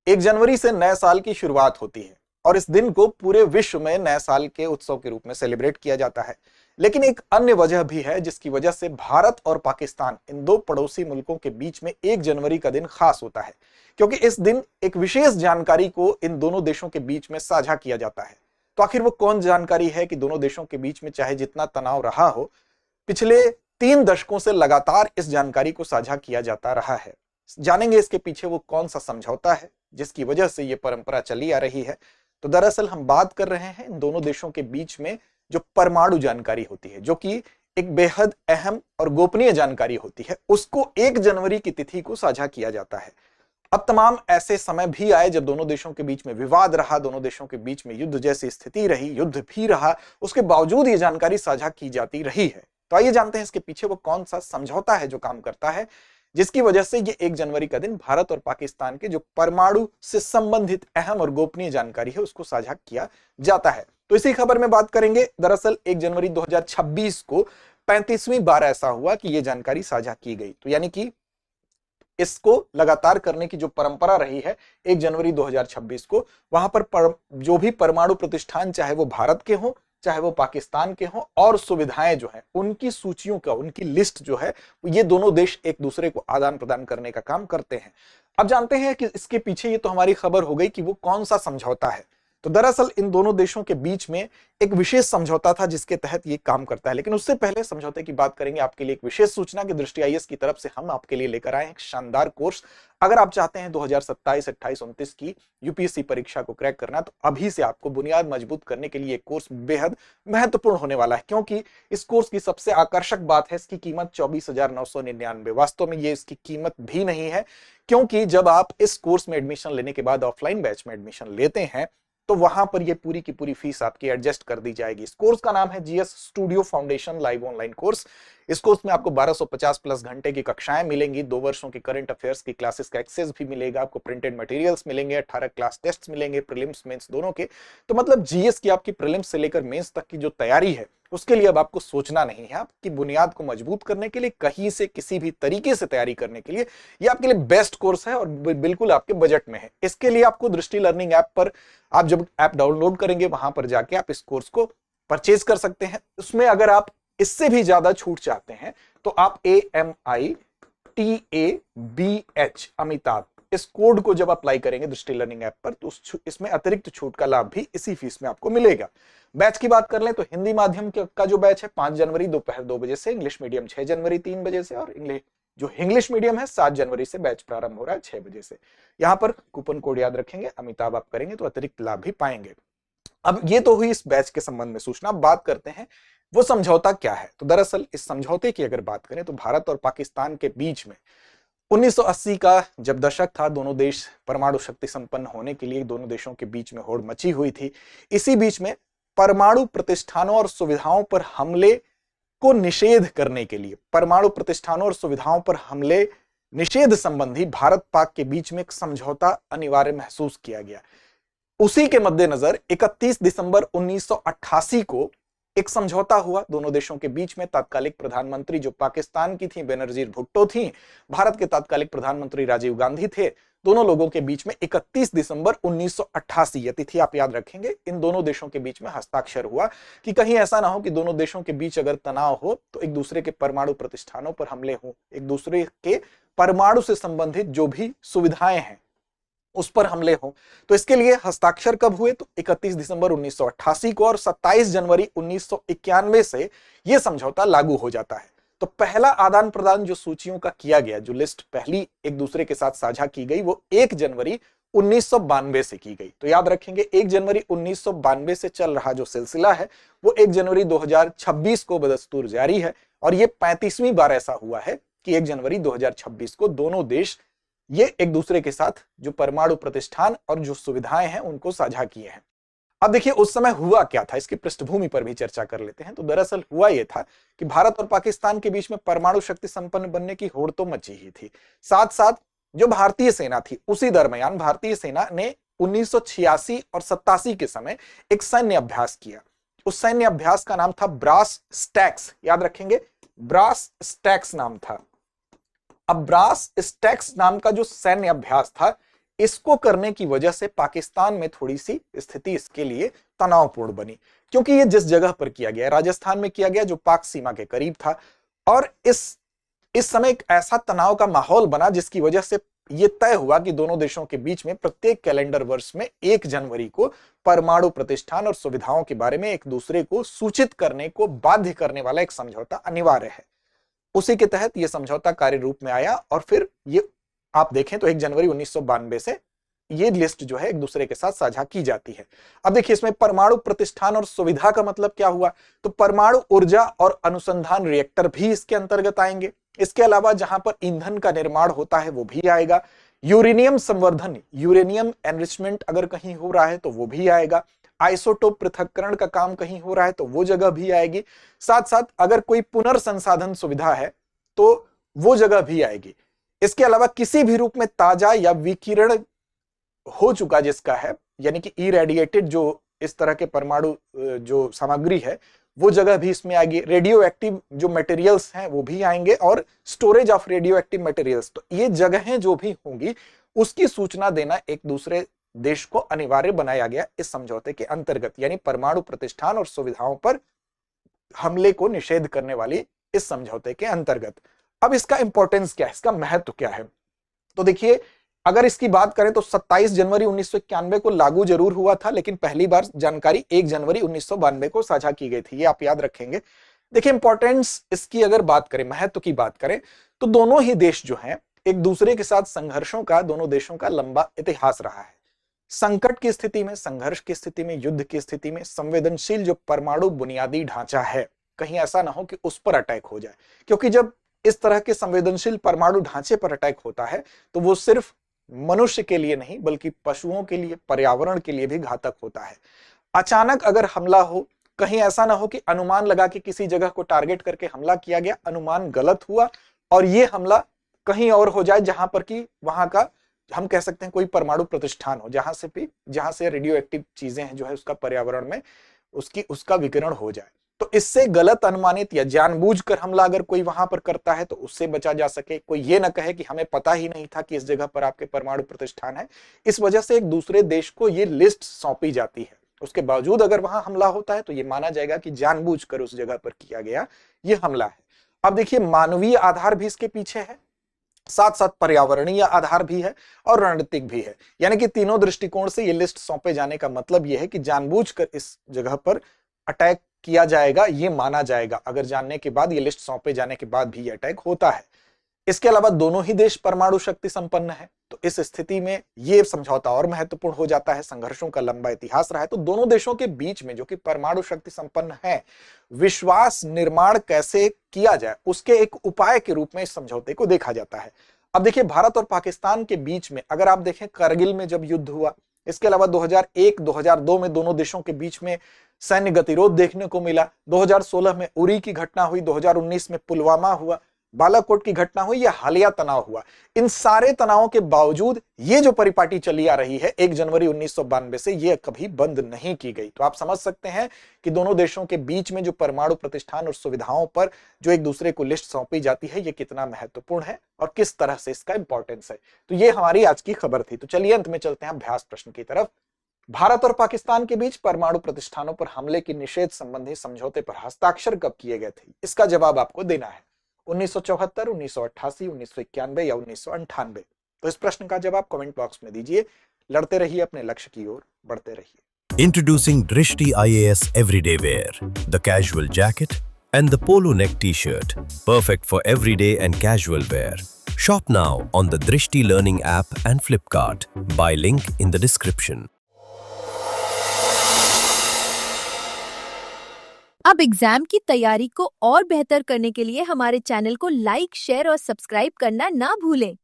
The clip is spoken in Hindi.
1 जनवरी से नए साल की शुरुआत होती है और इस दिन को पूरे विश्व में नए साल के उत्सव के रूप में सेलिब्रेट किया जाता है। लेकिन एक अन्य वजह भी है जिसकी वजह से भारत और पाकिस्तान, इन दो पड़ोसी मुल्कों के बीच में 1 जनवरी का दिन खास होता है, क्योंकि इस दिन एक विशेष जानकारी को इन दोनों देशों के बीच में साझा किया जाता है। तो आखिर वो कौन जानकारी है कि दोनों देशों के बीच में चाहे जितना तनाव रहा हो, पिछले 3 दशकों से लगातार इस जानकारी को साझा किया जाता रहा है। जानेंगे इसके पीछे वो कौन सा समझौता है जिसकी वजह से ये परंपरा चली आ रही है। तो दरअसल हम बात कर रहे हैं इन दोनों देशों के बीच में जो परमाणु जानकारी होती है, जो कि एक बेहद अहम और गोपनीय जानकारी होती है, उसको 1 जनवरी की तिथि को साझा किया जाता है। अब तमाम ऐसे समय भी आए जब दोनों देशों के बीच में विवाद रहा, दोनों देशों के बीच में युद्ध जैसी स्थिति रही, युद्ध भी रहा, उसके बावजूद ये जानकारी साझा की जाती रही है। तो आइए जानते हैं इसके पीछे वो कौन सा समझौता है जो काम करता है, जिसकी वजह से ये 1 जनवरी का दिन भारत और पाकिस्तान के जो परमाणु से संबंधित अहम और गोपनीय जानकारी है उसको साझा किया जाता है। तो इसी खबर में बात करेंगे। दरअसल 1 जनवरी 2026 को 35वीं बार ऐसा हुआ कि यह जानकारी साझा की गई। तो यानी कि इसको लगातार करने की जो परंपरा रही है 1 जनवरी 2026 को, वहां पर जो भी परमाणु प्रतिष्ठान, चाहे वो भारत के हों चाहे वो पाकिस्तान के हों, और सुविधाएं जो है उनकी सूचियों का, उनकी लिस्ट जो है, ये दोनों देश एक दूसरे को आदान प्रदान करने का काम करते हैं। अब जानते हैं कि इसके पीछे, ये तो हमारी खबर हो गई कि वो कौन सा समझौता है। तो दरअसल इन दोनों देशों के बीच में एक विशेष समझौता था जिसके तहत ये काम करता है। लेकिन उससे पहले समझौते की बात करेंगे, आपके लिए एक विशेष सूचना की दृष्टि आईएएस की तरफ से हम आपके लिए लेकर आए एक शानदार कोर्स। अगर आप चाहते हैं 2027, 28, 29 की यूपीएससी परीक्षा को क्रैक करना, तो अभी से आपको बुनियाद मजबूत करने के लिए एक कोर्स बेहद महत्वपूर्ण होने वाला है, क्योंकि इस कोर्स की सबसे आकर्षक बात है इसकी कीमत 24,999। वास्तव में ये इसकी कीमत भी नहीं है, क्योंकि जब आप इस कोर्स में एडमिशन लेने के बाद ऑफलाइन बैच में एडमिशन लेते हैं तो वहां पर ये पूरी की पूरी फीस आपकी एडजस्ट कर दी जाएगी। इस कोर्स का नाम है GS studio foundation live online course. इस कोर्स में आपको 1250 प्लस घंटे की कक्षाएं मिलेंगी, 2 वर्षों की करंट अफेयर्स की क्लासेस का एक्सेस भी मिलेगा, आपको प्रिंटेड मटेरियल्स मिलेंगे, 18 क्लास टेस्ट मिलेंगे, प्रीलिम्स मेंस दोनों के। तो मतलब जीएस की आपकी प्रीलिम्स से लेकर मेंस तक की जो तैयारी है उसके लिए अब आपको सोचना नहीं है। आपकी बुनियाद को मजबूत करने के लिए, कहीं से किसी भी तरीके से तैयारी करने के लिए ये आपके लिए बेस्ट कोर्स है और बिल्कुल आपके बजट में है। इसके लिए आपको दृष्टि लर्निंग ऐप पर, आप जब ऐप डाउनलोड करेंगे वहां पर जाके आप इस कोर्स को परचेज कर सकते हैं। उसमें अगर आप इससे भी ज्यादा छूट चाहते हैं तो आप AMITABH अमिताभ इस कोड को जब अप्लाई करेंगे दृष्टि लर्निंग ऐप पर, तो इसमें अतिरिक्त छूट का लाभ भी इसी फीस में आपको मिलेगा। बैच की बात कर लें तो हिंदी माध्यम का जो बैच है 5 जनवरी दोपहर 2 बजे से, इंग्लिश मीडियम 6 जनवरी 3 बजे से, और इंग्लिश मीडियम है 7 जनवरी से बैच प्रारंभ हो रहा है 6 बजे से। यहां पर कूपन कोड याद रखेंगे, अमिताभ आप करेंगे तो अतिरिक्त लाभ भी पाएंगे। अब ये तो हुई इस बैच के संबंध में सूचना। बात करते हैं वो समझौता क्या है। तो दरअसल इस समझौते की अगर बात करें तो भारत और पाकिस्तान के बीच में 1980 का जब दशक था, दोनों देश परमाणु शक्ति संपन्न होने के लिए दोनों देशों के बीच में होड़ मची हुई थी। इसी बीच में परमाणु प्रतिष्ठानों और सुविधाओं पर हमले को निषेध करने के लिए, परमाणु प्रतिष्ठानों और सुविधाओं पर हमले निषेध संबंधी भारत पाक के बीच में एक समझौता अनिवार्य महसूस किया गया। उसी के मद्देनजर 31 दिसंबर 1988 को एक समझौता हुआ दोनों देशों के बीच में। तत्कालिक प्रधानमंत्री जो पाकिस्तान की थी बेनजीर भुट्टो थी, भारत के तत्कालिक प्रधानमंत्री राजीव गांधी थे। दोनों लोगों के बीच में 31 दिसंबर 1988 यह तिथि आप याद रखेंगे, इन दोनों देशों के बीच में हस्ताक्षर हुआ कि कहीं ऐसा ना हो कि दोनों देशों के बीच अगर तनाव हो तो एक दूसरे के परमाणु प्रतिष्ठानों पर हमले हो, एक दूसरे के परमाणु से संबंधित जो भी सुविधाएं हैं उस पर हमले हो। तो इसके लिए हस्ताक्षर कब हुए तो 31 दिसंबर 1988 को, और 27 जनवरी 1991 से यह समझौता लागू हो जाता है। तो पहला आदान प्रदान जो सूचियों का किया गया, जो लिस्ट पहली एक दूसरे के साथ साझा की गई, वो 1 जनवरी 1992 से की गई। तो याद रखेंगे 1 जनवरी 1992 से चल रहा जो सिलसिला है वो 1 जनवरी 2026 को बदस्तूर जारी है, और ये 35वीं बार ऐसा हुआ है कि 1 जनवरी 2026 को दोनों देश ये एक दूसरे के साथ जो परमाणु प्रतिष्ठान और जो सुविधाएं हैं उनको साझा किए हैं। अब देखिए उस समय हुआ क्या था, इसकी पृष्ठभूमि पर भी चर्चा कर लेते हैं। तो दरअसल हुआ यह था कि भारत और पाकिस्तान के बीच में परमाणु शक्ति संपन्न बनने की होड़ तो मची ही थी, साथ साथ जो भारतीय सेना थी उसी दरमियान भारतीय सेना ने 1986 और 87 के समय एक सैन्य अभ्यास किया। उस सैन्य अभ्यास का नाम था ब्रास स्टैक्स, याद रखेंगे ब्रास स्टैक्स नाम था। अब ब्रास स्टैक्स नाम का जो सैन्य अभ्यास था, इसको करने की वजह से पाकिस्तान में थोड़ी सी स्थिति इसके लिए तनावपूर्ण बनी, क्योंकि ये जिस जगह पर किया गया, राजस्थान में किया गया जो पाक सीमा के करीब था, और इस समय एक ऐसा तनाव का माहौल बना जिसकी वजह से ये तय हुआ कि दोनों देशों के बीच में प्रत्येक कैलेंडर वर्ष में 1 जनवरी को परमाणु प्रतिष्ठान और सुविधाओं के बारे में एक दूसरे को सूचित करने को बाध्य करने वाला एक समझौता अनिवार्य है। उसी के तहत यह समझौता कार्य रूप में आया और फिर ये आप देखें तो 1 जनवरी 1992 से ये लिस्ट जो है एक दूसरे के साथ साझा की जाती है। अब देखिए इसमें परमाणु प्रतिष्ठान और सुविधा का मतलब क्या हुआ, तो परमाणु ऊर्जा और अनुसंधान रिएक्टर भी इसके अंतर्गत आएंगे। इसके अलावा जहां पर ईंधन का निर्माण होता है वो भी आएगा। यूरेनियम संवर्धन, यूरेनियम एनरिचमेंट अगर कहीं हो रहा है तो वो भी आएगा। आइसोटोप पृथक्करण का काम कहीं हो रहा है तो वो जगह भी आएगी। साथ साथ अगर कोई पुनर्संसाधन सुविधा है तो वो जगह भी आएगी। इसके अलावा किसी भी रूप में ताजा या विकिरण हो चुका जिसका है, यानी कि इरेडिएटेड जो इस तरह के परमाणु जो सामग्री है वो जगह भी इसमें आएगी। रेडियो एक्टिव जो मटेरियल्स हैं वो भी आएंगे और storage of radio active materials, तो ये जगहें जो भी होंगी उसकी सूचना देना एक दूसरे देश को अनिवार्य बनाया गया इस समझौते के अंतर्गत, यानी परमाणु प्रतिष्ठान और सुविधाओं पर हमले को निषेध करने वाली इस समझौते के अंतर्गत। अब इसका इंपॉर्टेंस क्या है, इसका महत्व क्या है, तो देखिए अगर इसकी बात करें तो 27 जनवरी 1991 को लागू जरूर हुआ था, लेकिन पहली बार जानकारी 1 जनवरी 1992 को साझा की गई थी, ये आप याद रखेंगे। देखिए इंपॉर्टेंस इसकी अगर बात करें, महत्व की बात करें, तो दोनों ही देश जो हैं एक दूसरे के साथ संघर्षों का दोनों देशों का लंबा इतिहास रहा है। संकट की स्थिति में, संघर्ष की स्थिति में, युद्ध की स्थिति में संवेदनशील जो परमाणु बुनियादी ढांचा है, कहीं ऐसा ना हो कि उस पर अटैक हो जाए, क्योंकि जब इस तरह के संवेदनशील परमाणु ढांचे पर अटैक होता है तो वो सिर्फ मनुष्य के लिए नहीं बल्कि पशुओं के लिए, पर्यावरण के लिए भी घातक होता है। अचानक अगर हमला हो, कहीं ऐसा ना हो कि अनुमान लगा के किसी जगह को टारगेट करके हमला किया गया, अनुमान गलत हुआ और ये हमला कहीं और हो जाए जहां पर कि वहां का हम कह सकते हैं कोई परमाणु प्रतिष्ठान हो, जहां से रेडियो एक्टिव चीजें हैं जो है उसका पर्यावरण में उसका विकिरण हो जाए, तो इससे गलत अनुमानित या जानबूझकर हमला अगर कोई वहां पर करता है तो उससे बचा जा सके। कोई ये ना कहे कि हमें पता ही नहीं था कि इस जगह पर आपके परमाणु प्रतिष्ठान है। इस वजह से एक दूसरे देश को ये लिस्ट सौंपी जाती है, उसके बावजूद अगर वहां हमला होता है तो ये माना जाएगा कि जानबूझकर उस जगह पर किया गया ये हमला है। अब देखिए मानवीय आधार भी इसके पीछे है, साथ साथ पर्यावरणीय आधार भी है और रणनीतिक भी है, यानी कि तीनों दृष्टिकोण से ये लिस्ट सौंपे जाने का मतलब यह है कि जानबूझकर इस जगह पर अटैक किया जाएगा, ये माना जाएगा अगर जानने के बाद, ये लिस्ट सौंपे जाने के बाद भी ये अटैक होता है। इसके अलावा दोनों ही देश परमाणु शक्ति संपन्न है, तो इस स्थिति में ये समझौता और महत्वपूर्ण हो जाता है। संघर्षों का लंबा इतिहास रहा है, तो दोनों देशों के बीच में जो कि परमाणु शक्ति संपन्न है, विश्वास निर्माण कैसे किया जाए उसके एक उपाय के रूप में इस समझौते को देखा जाता है। अब देखिए भारत और पाकिस्तान के बीच में अगर आप देखें करगिल में जब युद्ध हुआ, इसके अलावा 2001-2002 में दोनों देशों के बीच में सैन्य गतिरोध देखने को मिला, 2016 में उरी की घटना हुई, 2019 में पुलवामा हुआ, बालाकोट की घटना हुई, या हालिया तनाव हुआ, इन सारे तनावों के बावजूद ये जो परिपाटी चली आ रही है 1 जनवरी 1992 से, ये कभी बंद नहीं की गई। तो आप समझ सकते हैं कि दोनों देशों के बीच में जो परमाणु प्रतिष्ठान और सुविधाओं पर जो एक दूसरे को लिस्ट सौंपी जाती है ये कितना महत्वपूर्ण है और किस तरह से इसका इंपॉर्टेंस है। तो ये हमारी आज की खबर थी। तो चलिए अंत में चलते हैं अभ्यास प्रश्न की तरफ। भारत और पाकिस्तान के बीच परमाणु प्रतिष्ठानों पर हमले की निषेध संबंधी समझौते पर हस्ताक्षर कब किए गए थे? इसका जवाब आपको देना है 1974, 1988, 1991 या 1998। तो इस प्रश्न का जवाब कमेंट बॉक्स में दीजिए। लड़ते रहिए, अपने लक्ष्य की ओर बढ़ते रहिए। Introducing Drishti IAS Everyday Wear, the casual jacket and the polo neck t-shirt, perfect for everyday and casual wear. Shop now on the Drishti Learning app and Flipkart. Buy link in the description. अब एग्जाम की तैयारी को और बेहतर करने के लिए हमारे चैनल को लाइक, शेयर और सब्सक्राइब करना ना भूलें।